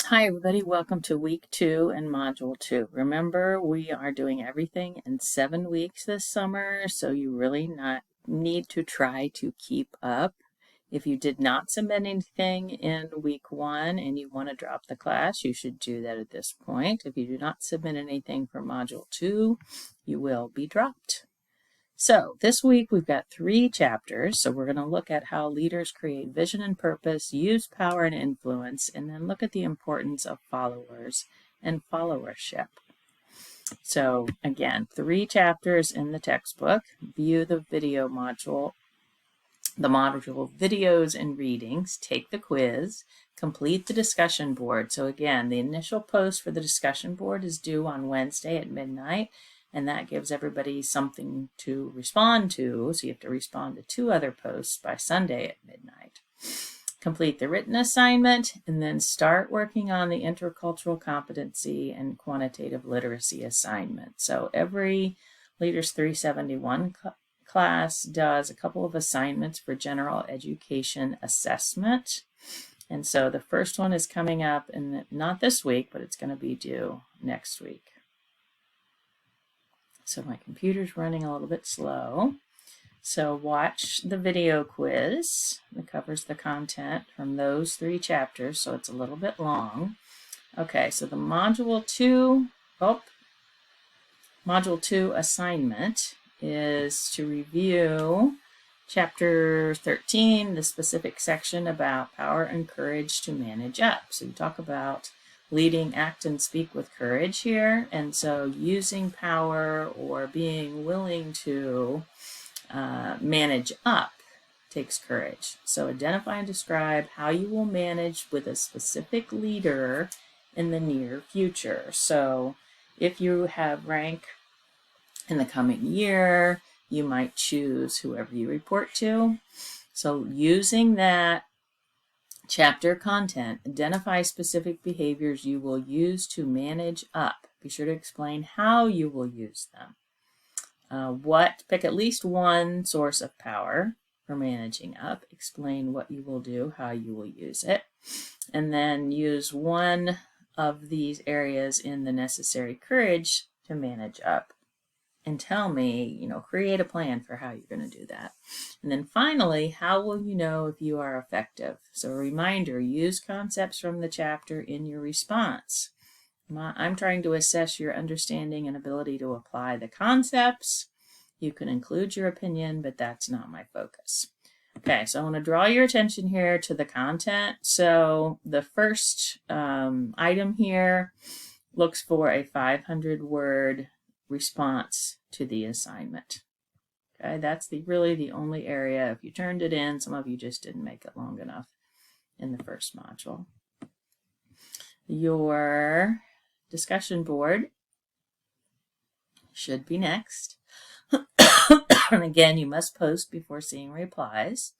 Hi everybody, welcome to week 2 and module 2. Remember, we are doing everything in 7 weeks this summer, so you really not need to try to keep up. If you did not submit anything in week 1 and you want to drop the class, you should do that at this point. If you do not submit anything for module 2, you will be dropped. So this week we've got 3 chapters. So we're going to look at how leaders create vision and purpose, use power and influence, and then look at the importance of followers and followership. So again, 3 chapters in the textbook. View the video module, the module videos and readings, take the quiz, complete the discussion board. So again, the initial post for the discussion board is due on Wednesday at midnight. And that gives everybody something to respond to. So you have to respond to 2 other posts by Sunday at midnight. Complete the written assignment and then start working on the intercultural competency and quantitative literacy assignment. So every Leaders 371 class does a couple of assignments for general education assessment. And so the first one is coming up, and not this week, but it's going to be due next week. So my computer's running a little bit slow. So watch the video quiz that covers the content from those 3 chapters, so it's a little bit long. Okay, so the module 2 assignment is to review chapter 13, the specific section about power and courage to manage up. So you talk about leading, act, and speak with courage here. And so using power or being willing to manage up takes courage. So identify and describe how you will manage with a specific leader in the near future. So if you have rank in the coming year, you might choose whoever you report to. So using that chapter content, identify specific behaviors you will use to manage up. Be sure to explain how you will use them. Pick at least one source of power for managing up. Explain what you will do, how you will use it. And then use one of these areas in the necessary courage to manage up. And tell me, create a plan for how you're going to do that. And then finally, how will you know if you are effective? So a reminder, use concepts from the chapter in your response. I'm trying to assess your understanding and ability to apply the concepts. You can include your opinion, but that's not my focus. Okay, so I want to draw your attention here to the content. So the first item here looks for a 500-word response to the assignment. Okay, that's really the only area. If you turned it in, some of you just didn't make it long enough in the first module. Your discussion board should be next. And again, you must post before seeing replies.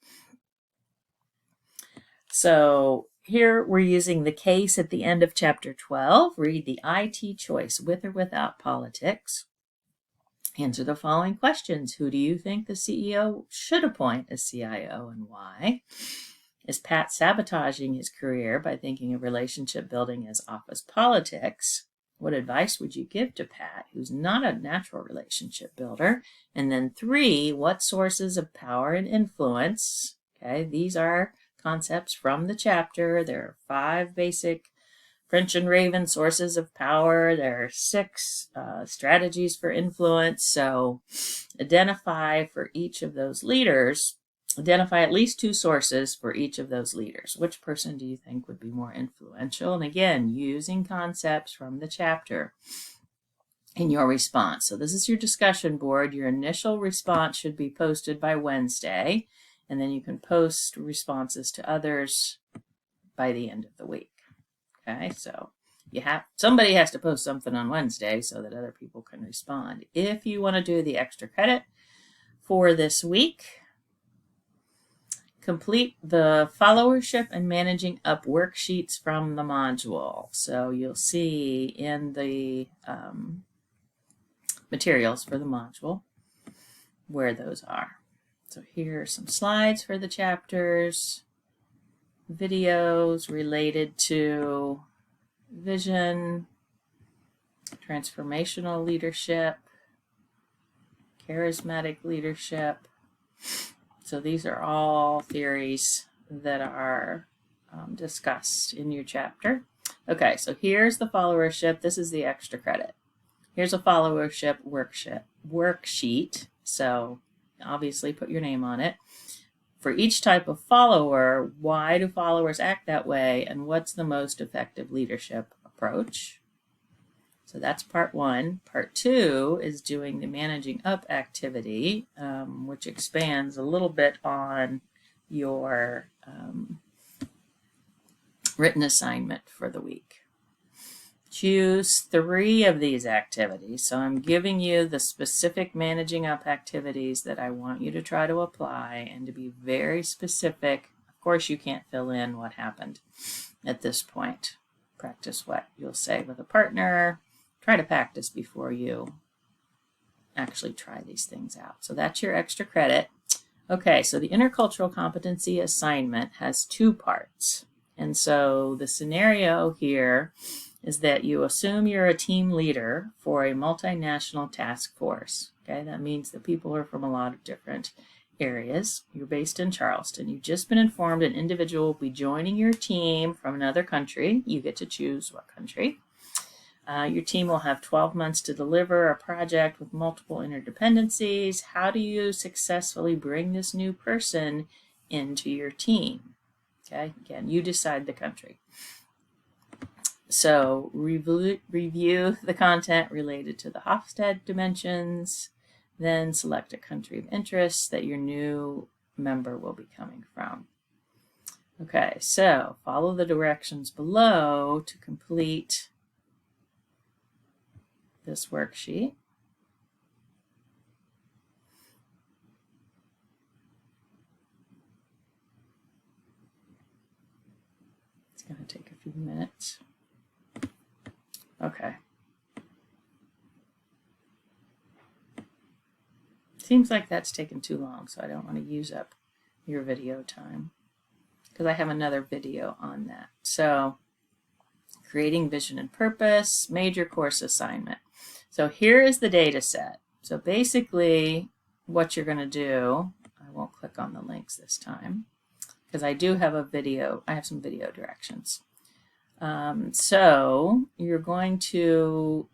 So here we're using the case at the end of chapter 12. Read the IT choice, with or without politics. Answer the following questions. Who do you think the CEO should appoint as CIO and why? Is Pat sabotaging his career by thinking of relationship building as office politics? What advice would you give to Pat, who's not a natural relationship builder? And then 3, what sources of power and influence? Okay, these are concepts from the chapter. There are 5 basic French and Raven sources of power. There are 6 strategies for influence. So identify for each of those leaders, identify at least 2 sources for each of those leaders. Which person do you think would be more influential? And again, using concepts from the chapter in your response. So this is your discussion board. Your initial response should be posted by Wednesday, and then you can post responses to others by the end of the week. Okay, so somebody has to post something on Wednesday so that other people can respond. If you want to do the extra credit for this week, complete the followership and managing up worksheets from the module. So you'll see in the materials for the module where those are. So here are some slides for the chapters, videos related to vision, transformational leadership, charismatic leadership. So these are all theories that are discussed in your chapter. Okay, so here's the followership. This is the extra credit. Here's a followership worksheet. So obviously put your name on it. For each type of follower, why do followers act that way, and what's the most effective leadership approach? So that's part one. Part two is doing the managing up activity, which expands a little bit on your written assignment for the week. Choose 3 of these activities. So I'm giving you the specific managing up activities that I want you to try to apply, and to be very specific. Of course, you can't fill in what happened at this point. Practice what you'll say with a partner. Try to practice before you actually try these things out. So that's your extra credit. Okay, so the intercultural competency assignment has 2 parts. And so the scenario here is that you assume you're a team leader for a multinational task force. Okay, that means that people are from a lot of different areas. You're based in Charleston. You've just been informed an individual will be joining your team from another country. You get to choose what country. Your team will have 12 months to deliver a project with multiple interdependencies. How do you successfully bring this new person into your team? Okay, again, you decide the country. So review the content related to the Hofstede dimensions, then select a country of interest that your new member will be coming from. Okay, so follow the directions below to complete this worksheet. It's going to take a few minutes. Okay. Seems like that's taken too long, so I don't want to use up your video time because I have another video on that. So, creating vision and purpose, major course assignment. So here is the data set. So basically what you're going to do, I won't click on the links this time because I do have a video, I have some video directions. So you're going to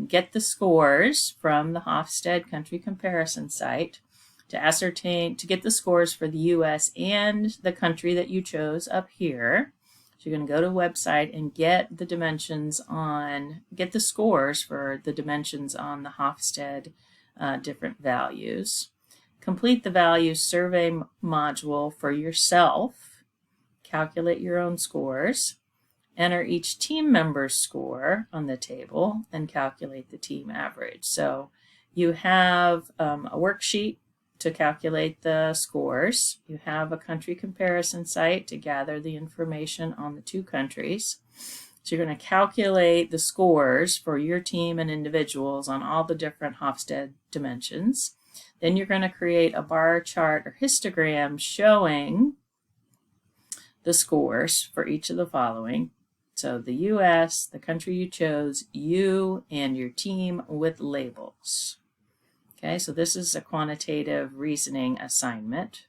get the scores from the Hofstede country comparison site to get the scores for the US and the country that you chose up here. So you're going to go to a website and get the get the scores for the dimensions on the Hofstede different values. Complete the values survey module for yourself. Calculate your own scores. Enter each team member's score on the table and calculate the team average. So you have a worksheet to calculate the scores. You have a country comparison site to gather the information on the 2 countries. So you're going to calculate the scores for your team and individuals on all the different Hofstede dimensions. Then you're going to create a bar chart or histogram showing the scores for each of the following. So the US, the country you chose, you and your team with labels. Okay, so this is a quantitative reasoning assignment.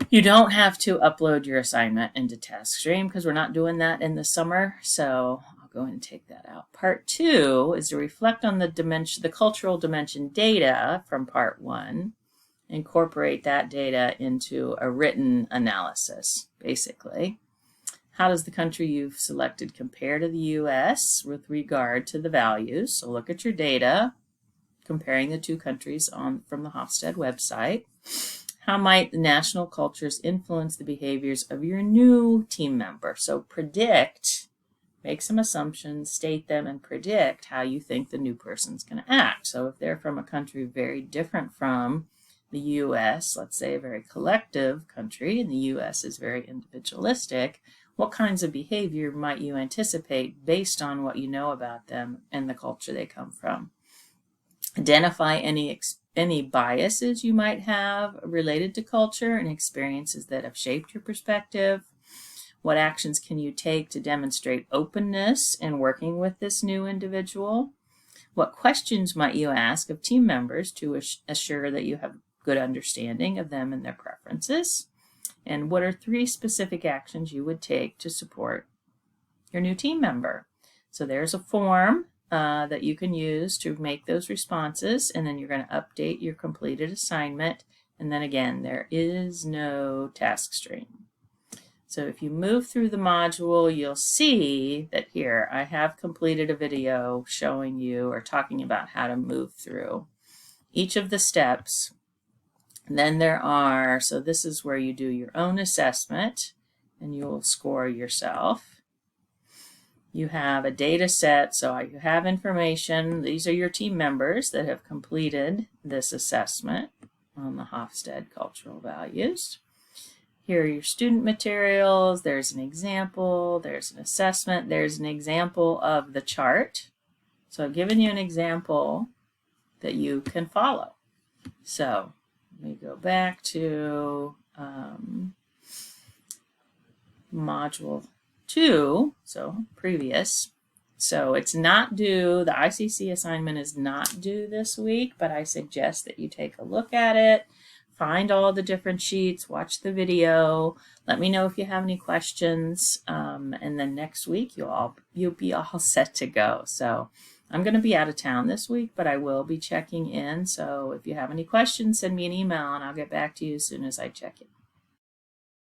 You don't have to upload your assignment into TaskStream because we're not doing that in the summer, so I'll go ahead and take that out. Part 2 is to reflect on the cultural dimension data from part 1, incorporate that data into a written analysis, basically. How does the country you've selected compare to the US with regard to the values? So look at your data, comparing the 2 countries from the Hofstede website. How might the national cultures influence the behaviors of your new team member? So predict, make some assumptions, state them, and predict how you think the new person's going to act. So if they're from a country very different from the US, let's say a very collective country, and the US is very individualistic, what kinds of behavior might you anticipate based on what you know about them and the culture they come from? Identify any biases you might have related to culture and experiences that have shaped your perspective. What actions can you take to demonstrate openness in working with this new individual? What questions might you ask of team members to assure that you have good understanding of them and their preferences? And what are 3 specific actions you would take to support your new team member? So there's a form that you can use to make those responses, and then you're going to update your completed assignment. And then again, there is no task stream. So if you move through the module, you'll see that here I have completed a video showing you or talking about how to move through each of the steps. And then there are, so this is where you do your own assessment and you'll score yourself. You have a data set, so you have information. These are your team members that have completed this assessment on the Hofstede cultural values. Here are your student materials. There's an example, there's an assessment, there's an example of the chart. So I've given you an example that you can follow. So let me go back to module 2, so previous. So it's not due, the ICC assignment is not due this week, but I suggest that you take a look at it, find all the different sheets, watch the video, let me know if you have any questions, and then next week you'll be all set to go. So I'm going to be out of town this week, but I will be checking in. So if you have any questions, send me an email and I'll get back to you as soon as I check it.